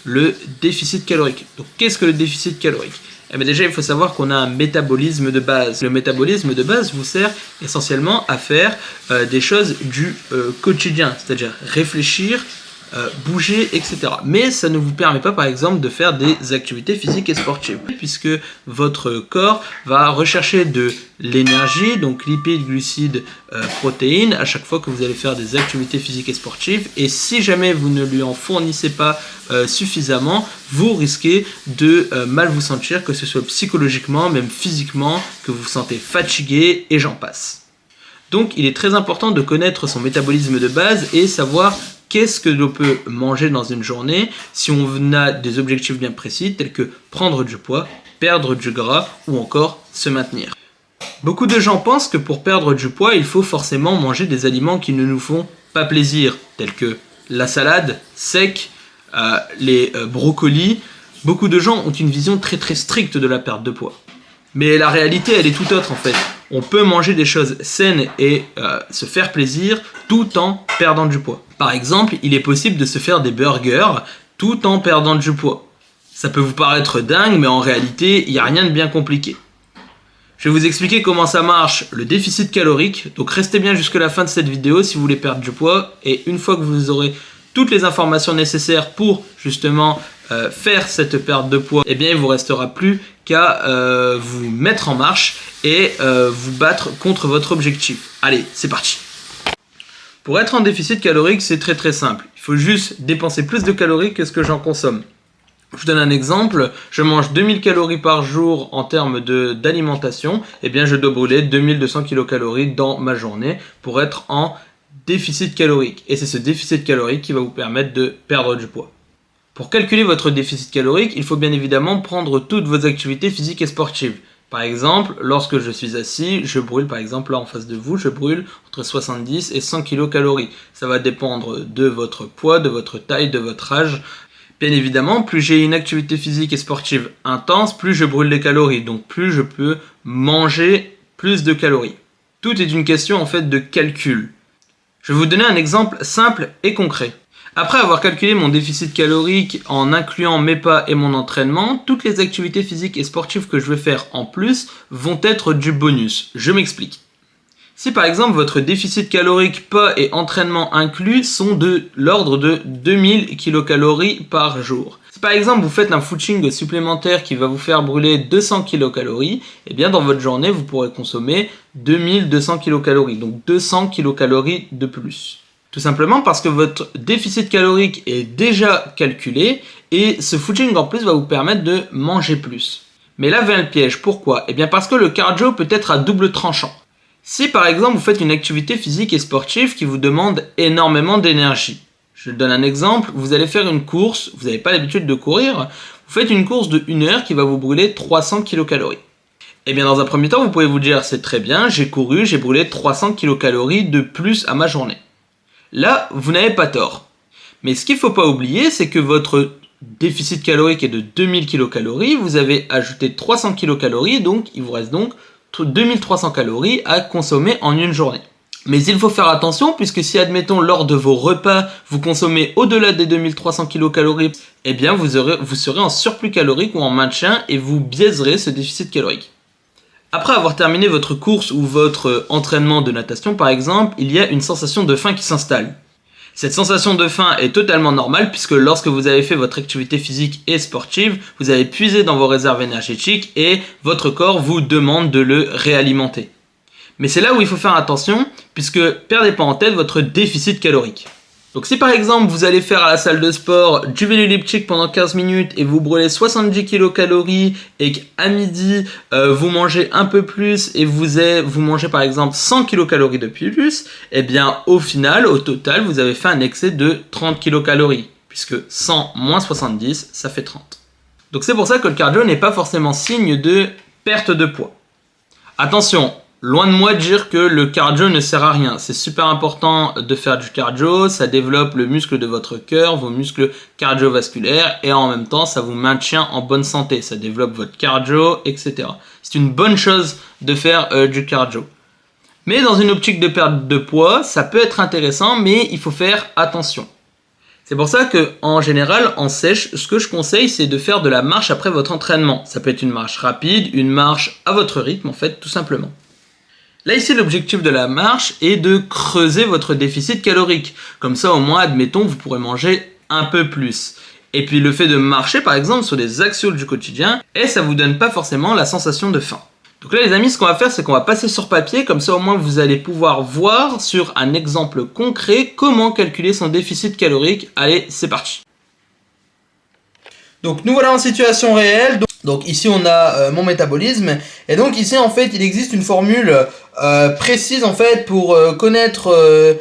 le déficit calorique. Donc qu'est-ce que le déficit calorique? Eh bien déjà, il faut savoir qu'on a un métabolisme de base. Le métabolisme de base vous sert essentiellement à faire des choses du quotidien, c'est-à-dire réfléchir, bouger, etc. Mais ça ne vous permet pas, par exemple, de faire des activités physiques et sportives, puisque votre corps va rechercher de l'énergie, donc lipides, glucides, protéines, à chaque fois que vous allez faire des activités physiques et sportives. Et si jamais vous ne lui en fournissez pas suffisamment, vous risquez de mal vous sentir, que ce soit psychologiquement, même physiquement, que vous vous sentez fatigué, et j'en passe. Donc il est très important de connaître son métabolisme de base et savoir qu'est-ce que l'on peut manger dans une journée si on a des objectifs bien précis tels que prendre du poids, perdre du gras ou encore se maintenir. Beaucoup de gens pensent que pour perdre du poids, il faut forcément manger des aliments qui ne nous font pas plaisir, tels que la salade sec, les brocolis. Beaucoup de gens ont une vision très stricte de la perte de poids. Mais la réalité, elle est tout autre en fait. On peut manger des choses saines et se faire plaisir tout en perdant du poids. Par exemple, il est possible de se faire des burgers tout en perdant du poids. Ça peut vous paraître dingue, mais en réalité, il n'y a rien de bien compliqué. Je vais vous expliquer comment ça marche, le déficit calorique. Donc restez bien jusqu'à la fin de cette vidéo si vous voulez perdre du poids. Et une fois que vous aurez toutes les informations nécessaires pour justement faire cette perte de poids, eh bien il ne vous restera plus qu'à vous mettre en marche et vous battre contre votre objectif. Allez, c'est parti! Pour être en déficit calorique, c'est très simple. Il faut juste dépenser plus de calories que ce que j'en consomme. Je vous donne un exemple, je mange 2000 calories par jour en termes d'alimentation, et bien je dois brûler 2200 kilocalories dans ma journée pour être en déficit calorique. Et c'est ce déficit calorique qui va vous permettre de perdre du poids. Pour calculer votre déficit calorique, il faut bien évidemment prendre toutes vos activités physiques et sportives. Par exemple, lorsque je suis assis, je brûle, par exemple là en face de vous, je brûle entre 70 et 100 kilocalories. Ça va dépendre de votre poids, de votre taille, de votre âge. Bien évidemment, plus j'ai une activité physique et sportive intense, plus je brûle des calories, donc plus je peux manger plus de calories. Tout est une question en fait de calcul. Je vais vous donner un exemple simple et concret. Après avoir calculé mon déficit calorique en incluant mes pas et mon entraînement, toutes les activités physiques et sportives que je vais faire en plus vont être du bonus. Je m'explique. Si par exemple votre déficit calorique pas et entraînement inclus sont de l'ordre de 2000 kilocalories par jour. Si par exemple vous faites un footing supplémentaire qui va vous faire brûler 200 kilocalories, eh bien dans votre journée vous pourrez consommer 2200 kilocalories, donc 200 kilocalories de plus. Tout simplement parce que votre déficit calorique est déjà calculé et ce footing en plus va vous permettre de manger plus. Mais là vient le piège, pourquoi? Eh bien parce que le cardio peut être à double tranchant. Si par exemple vous faites une activité physique et sportive qui vous demande énormément d'énergie, je donne un exemple, vous allez faire une course, vous n'avez pas l'habitude de courir, vous faites une course de 1 heure qui va vous brûler 300 kilocalories. Eh bien dans un premier temps vous pouvez vous dire c'est très bien, j'ai couru, j'ai brûlé 300 kilocalories de plus à ma journée. Là, vous n'avez pas tort. Mais ce qu'il ne faut pas oublier, c'est que votre déficit calorique est de 2000 kilocalories, vous avez ajouté 300 kilocalories, donc il vous reste donc 2300 calories à consommer en une journée. Mais il faut faire attention, puisque si, admettons, lors de vos repas, vous consommez au-delà des 2300 kilocalories, eh bien vous serez en surplus calorique ou en maintien et vous biaiserez ce déficit calorique. Après avoir terminé votre course ou votre entraînement de natation par exemple, il y a une sensation de faim qui s'installe. Cette sensation de faim est totalement normale puisque lorsque vous avez fait votre activité physique et sportive, vous avez puisé dans vos réserves énergétiques et votre corps vous demande de le réalimenter. Mais c'est là où il faut faire attention puisque perdez pas en tête votre déficit calorique. Donc si par exemple vous allez faire à la salle de sport du vélo elliptique pendant 15 minutes et vous brûlez 70 kilocalories et qu'à midi vous mangez un peu plus et vous mangez par exemple 100 kilocalories de plus, eh bien au final, au total, vous avez fait un excès de 30 kilocalories puisque 100 moins 70, ça fait 30. Donc c'est pour ça que le cardio n'est pas forcément signe de perte de poids. Attention! Loin de moi de dire que le cardio ne sert à rien. C'est super important de faire du cardio, ça développe le muscle de votre cœur, vos muscles cardiovasculaires et en même temps ça vous maintient en bonne santé, ça développe votre cardio, etc. C'est une bonne chose de faire du cardio. Mais dans une optique de perte de poids, ça peut être intéressant mais il faut faire attention. C'est pour ça que, en général, en sèche, ce que je conseille, c'est de faire de la marche après votre entraînement. Ça peut être une marche rapide, une marche à votre rythme, en fait, tout simplement. Là, ici, l'objectif de la marche est de creuser votre déficit calorique. Comme ça, au moins, admettons, vous pourrez manger un peu plus. Et puis, le fait de marcher, par exemple, sur des axioles du quotidien, et ça vous donne pas forcément la sensation de faim. Donc là, les amis, ce qu'on va faire, c'est qu'on va passer sur papier. Comme ça, au moins, vous allez pouvoir voir sur un exemple concret comment calculer son déficit calorique. Allez, c'est parti. Donc, nous voilà en situation réelle. Donc ici, on a mon métabolisme. Et donc ici, en fait, il existe une formule précise, en fait, pour connaître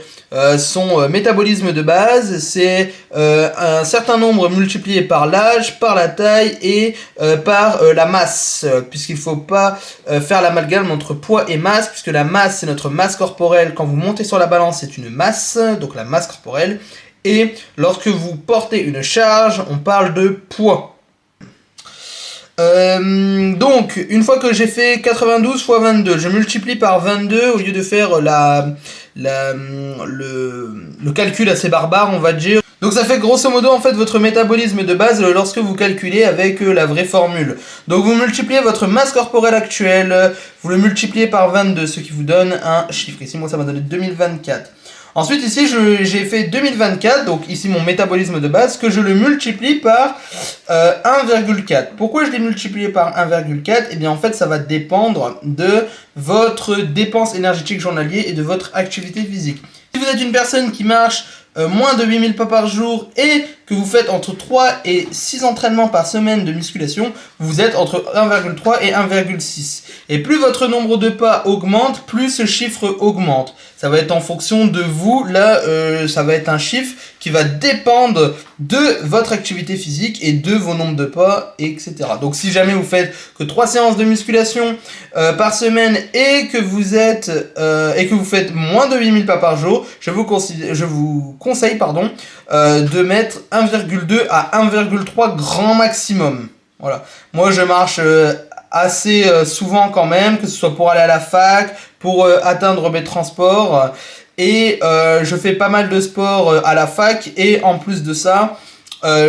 son métabolisme de base. C'est un certain nombre multiplié par l'âge, par la taille et par la masse, puisqu'il ne faut pas faire l'amalgame entre poids et masse, puisque la masse, c'est notre masse corporelle. Quand vous montez sur la balance, c'est une masse, donc la masse corporelle. Et lorsque vous portez une charge, on parle de poids. Donc, une fois que j'ai fait 92 fois 22, je multiplie par 22 au lieu de faire le calcul assez barbare, on va dire. Donc ça fait grosso modo en fait votre métabolisme de base lorsque vous calculez avec la vraie formule. Donc vous multipliez votre masse corporelle actuelle, vous le multipliez par 22, ce qui vous donne un chiffre. Ici, moi, ça m'a donné 2024. Ensuite, ici, j'ai fait 2024, donc ici mon métabolisme de base, que je le multiplie par 1,4. Pourquoi je l'ai multiplié par 1,4 ? Eh bien, en fait, ça va dépendre de votre dépense énergétique journalier et de votre activité physique. Si vous êtes une personne qui marche moins de 8000 pas par jour et que vous faites entre 3 et 6 entraînements par semaine de musculation, vous êtes entre 1,3 et 1,6. Et plus votre nombre de pas augmente, plus ce chiffre augmente. Ça va être en fonction de vous. Là, ça va être un chiffre qui va dépendre de votre activité physique et de vos nombres de pas, etc. Donc, si jamais vous faites que 3 séances de musculation par semaine et que vous faites moins de 8000 pas par jour, je vous conseille de mettre 1,2 à 1,3 grand maximum. Voilà. Moi, je marche assez souvent quand même, que ce soit pour aller à la fac, pour atteindre mes transports. Et je fais pas mal de sport à la fac. Et en plus de ça,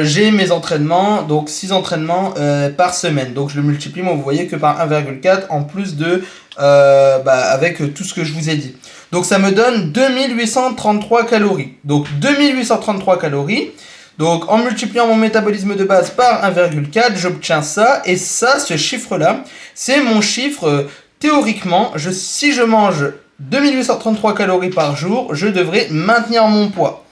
j'ai mes entraînements, donc 6 entraînements par semaine. Donc je le multiplie, moi vous voyez que par 1,4 en plus de avec tout ce que je vous ai dit. Donc ça me donne 2833 calories. Donc 2833 calories. Donc en multipliant mon métabolisme de base par 1,4, j'obtiens ça. Et ça, ce chiffre-là, c'est mon chiffre théoriquement. Si je mange 2833 calories par jour, je devrais maintenir mon poids.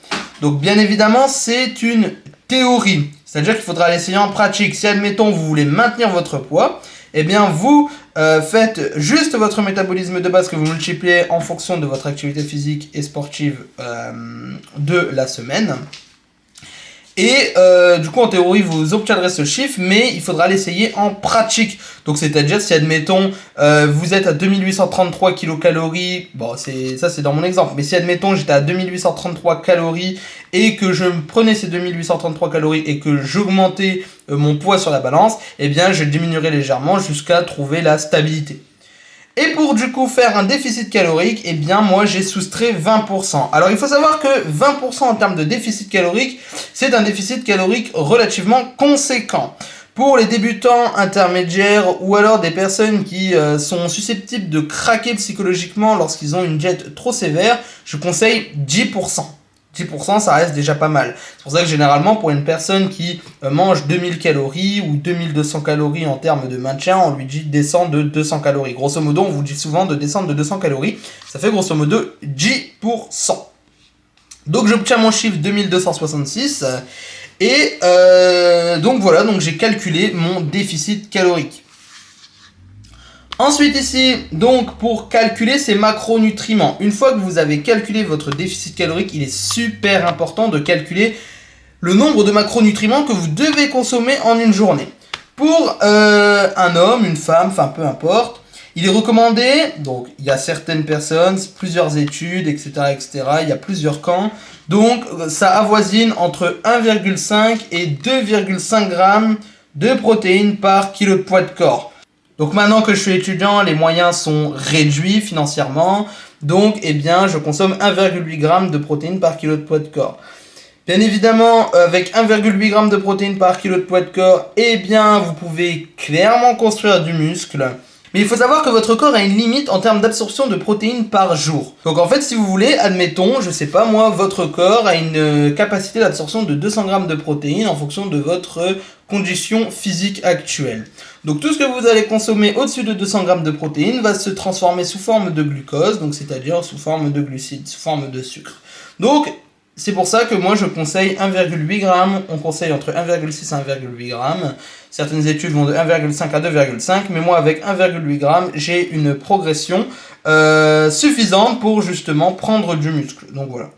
Donc bien évidemment, c'est une théorie. C'est-à-dire qu'il faudra l'essayer en pratique. Si admettons vous voulez maintenir votre poids, eh bien vous faites juste votre métabolisme de base que vous multipliez en fonction de votre activité physique et sportive de la semaine. Et du coup en théorie vous obtiendrez ce chiffre, mais il faudra l'essayer en pratique. Donc c'est-à-dire si admettons vous êtes à 2833 kilocalories, bon c'est dans mon exemple, mais si admettons j'étais à 2833 calories et que je prenais ces 2833 calories et que j'augmentais mon poids sur la balance, eh bien je diminuerai légèrement jusqu'à trouver la stabilité. Et pour du coup faire un déficit calorique, eh bien moi j'ai soustrait 20%. Alors il faut savoir que 20% en termes de déficit calorique, c'est un déficit calorique relativement conséquent. Pour les débutants, intermédiaires ou alors des personnes qui sont susceptibles de craquer psychologiquement lorsqu'ils ont une diète trop sévère, je conseille 10%. 10%, ça reste déjà pas mal. C'est pour ça que généralement, pour une personne qui mange 2000 calories ou 2200 calories en termes de maintien, on lui dit descendre de 200 calories. Grosso modo, on vous dit souvent de descendre de 200 calories. Ça fait grosso modo 10%. Donc, j'obtiens mon chiffre 2266. Et donc voilà, donc j'ai calculé mon déficit calorique. Ensuite ici, donc pour calculer ces macronutriments, une fois que vous avez calculé votre déficit calorique, il est super important de calculer le nombre de macronutriments que vous devez consommer en une journée. Pour un homme, une femme, enfin peu importe, il est recommandé, donc il y a certaines personnes, plusieurs études, etc., il y a plusieurs camps, donc ça avoisine entre 1,5 et 2,5 grammes de protéines par kilo de poids de corps. Donc maintenant que je suis étudiant, les moyens sont réduits financièrement. Donc, eh bien, je consomme 1,8 g de protéines par kilo de poids de corps. Bien évidemment, avec 1,8 g de protéines par kilo de poids de corps, eh bien, vous pouvez clairement construire du muscle. Mais il faut savoir que votre corps a une limite en termes d'absorption de protéines par jour. Donc en fait, si vous voulez, admettons, je sais pas moi, votre corps a une capacité d'absorption de 200 g de protéines en fonction de votre condition physique actuelle. Donc tout ce que vous allez consommer au-dessus de 200 g de protéines va se transformer sous forme de glucose, donc c'est-à-dire sous forme de glucides, sous forme de sucre. Donc c'est pour ça que moi je conseille 1,8 g, on conseille entre 1,6 et 1,8 g. Certaines études vont de 1,5 à 2,5, mais moi avec 1,8 g, j'ai une progression suffisante pour justement prendre du muscle. Donc voilà.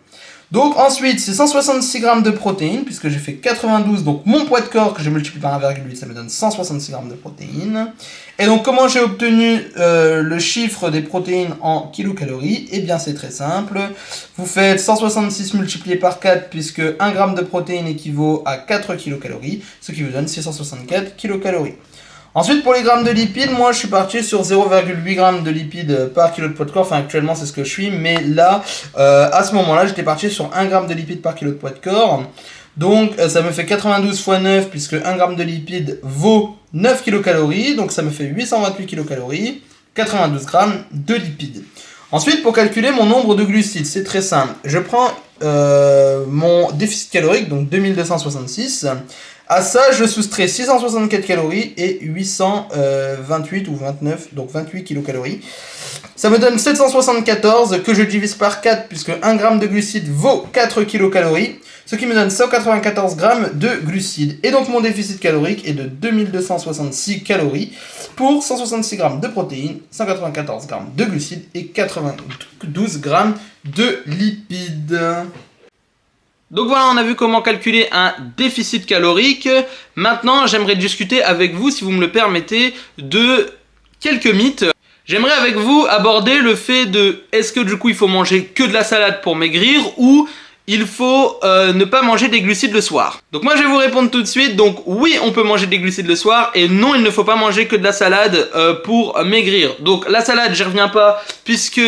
Donc ensuite, c'est 166 g de protéines, puisque j'ai fait 92, donc mon poids de corps que je multiplie par 1,8, ça me donne 166 g de protéines. Et donc comment j'ai obtenu le chiffre des protéines en kilocalories? Eh bien c'est très simple, vous faites 166 multiplié par 4, puisque 1 g de protéines équivaut à 4 kilocalories, ce qui vous donne 664 kilocalories. Ensuite, pour les grammes de lipides, moi je suis parti sur 0,8 g de lipides par kilo de poids de corps. Enfin, actuellement, c'est ce que je suis, mais là, à ce moment-là, j'étais parti sur 1 g de lipides par kilo de poids de corps. Donc, ça me fait 92 x 9, puisque 1 g de lipides vaut 9 kilocalories. Donc, ça me fait 828 kilocalories, 92 g de lipides. Ensuite, pour calculer mon nombre de glucides, c'est très simple. Je prends mon déficit calorique, donc 2266. À ça, je soustrais 664 calories et 828 ou 29, donc 28 kilocalories. Ça me donne 774 que je divise par 4 puisque 1 g de glucides vaut 4 kilocalories, ce qui me donne 194 g de glucides. Et donc mon déficit calorique est de 2266 calories pour 166 g de protéines, 194 g de glucides et 92 g de lipides. Donc voilà, on a vu comment calculer un déficit calorique. Maintenant, j'aimerais discuter avec vous, si vous me le permettez, de quelques mythes. J'aimerais avec vous aborder le fait de est-ce que du coup il faut manger que de la salade pour maigrir ou il faut ne pas manger des glucides le soir. Donc moi je vais vous répondre tout de suite. Donc oui, on peut manger des glucides le soir et non, il ne faut pas manger que de la salade pour maigrir. Donc la salade, j'y reviens pas puisque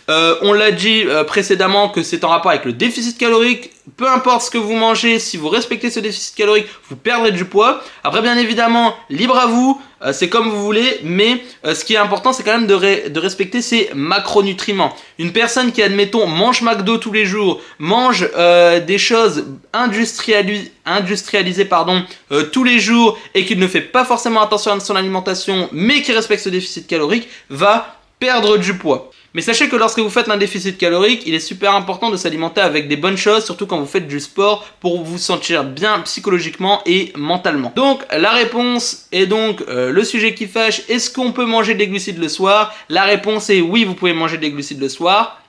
on l'a dit précédemment que c'est en rapport avec le déficit calorique. Peu importe ce que vous mangez, si vous respectez ce déficit calorique, vous perdrez du poids. Après bien évidemment, libre à vous, c'est comme vous voulez, mais ce qui est important c'est quand même de respecter ces macronutriments. Une personne qui admettons mange McDo tous les jours, mange des choses industrialisées tous les jours et qui ne fait pas forcément attention à son alimentation mais qui respecte ce déficit calorique va perdre du poids. Mais sachez que lorsque vous faites un déficit calorique, il est super important de s'alimenter avec des bonnes choses, surtout quand vous faites du sport, pour vous sentir bien psychologiquement et mentalement. Donc la réponse est donc le sujet qui fâche, est-ce qu'on peut manger des glucides le soir? La réponse est oui, vous pouvez manger des glucides le soir.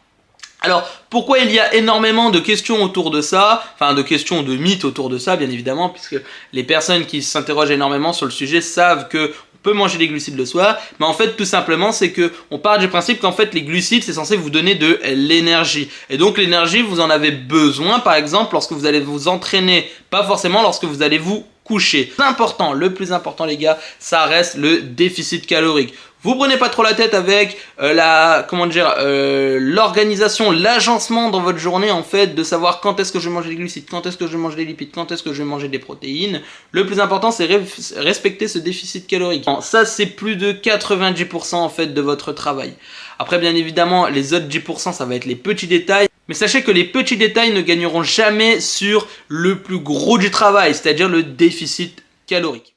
Alors, pourquoi il y a énormément de questions autour de ça, enfin de questions, de mythes autour de ça, bien évidemment, puisque les personnes qui s'interrogent énormément sur le sujet savent que peut manger des glucides le soir, mais en fait tout simplement c'est que on part du principe qu'en fait les glucides c'est censé vous donner de l'énergie et donc l'énergie vous en avez besoin par exemple lorsque vous allez vous entraîner, pas forcément lorsque vous allez vous coucher. Le plus important les gars, ça reste le déficit calorique. Vous prenez pas trop la tête avec l'organisation, l'agencement dans votre journée en fait, de savoir quand est-ce que je vais manger des glucides, quand est-ce que je vais manger des lipides, quand est-ce que je vais manger des protéines. Le plus important c'est respecter ce déficit calorique. Ça c'est plus de 90% en fait de votre travail. Après bien évidemment les autres 10% ça va être les petits détails. Mais sachez que les petits détails ne gagneront jamais sur le plus gros du travail, c'est-à-dire le déficit calorique.